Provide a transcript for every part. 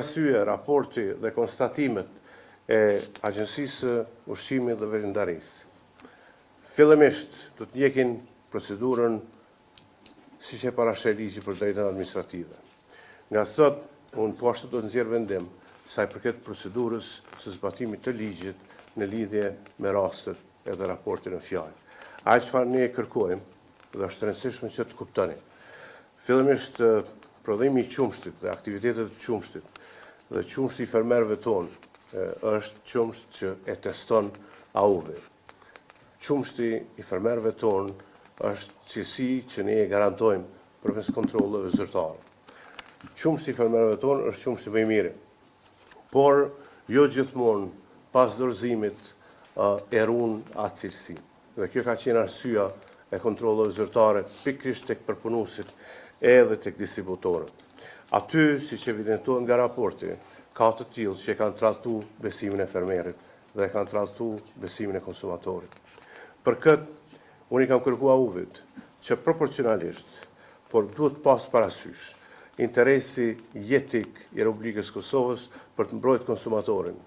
arsye raporti dhe konstatimet e Agjencisë Ushqimit dhe Veçanërisë. Fillimisht do të ndjekin procedurën siç e parashë ligji për drejtën administrative. Nga sot, unë po ashtu do të nxjerr vendim sa i përket procedurës së zbatimit të ligjit në lidhje me rastet edhe raportin në fjalë. Ai çfarë ne kërkojmë dhe është rëndësishme që të kuptoni. Fillimisht prodhimi i qumshtit dhe aktivitetet të qumshtit dhe qumshti i fermerëve tonë është qumsht që e teston AUV. Qumshti i fermerëve tonë është cilësi që ne e garantojmë përmes kontrolleve zyrtare. Qumshti i fermerëve tonë është qumshti më i miri, por jo gjithmonë pas dorëzimit e ruan atë cilësi. Dhe kjo ka qenë arsyeja e kontrolleve zyrtare pikërisht tek përpunuesit edhe tek distributorët. Aty, siç evidentohet nga raporti, ka të tillë që kanë tradhtuar besimin e fermerit dhe kanë tradhtuar besimin e konsumatorit. Për këtë, unë i kam kërkuar AUV-it që proporcionalisht, por duhet pas parasysh interesi jetik i Republikës Kosovës për të mbrojtur konsumatorin,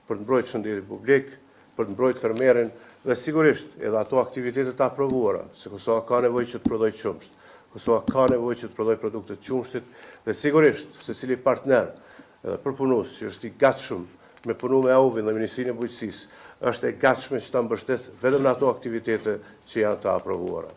për të mbrojtur shëndetin publik, për të mbrojtur fermerin dhe sigurisht edhe ato aktivitetet të aprovuara, se Kosova ka nevojë që të prodhojë qumsht, Kosova ka nevojë që të prodhojë produkte të qumshtit dhe sigurisht secili partner edhe përpunues që është i gatshëm me punu me AUV-in dhe Ministrinë e Bujqësisë është e gatshme që ta mbështesë vetëm në ato aktivitete që janë të aprovuara.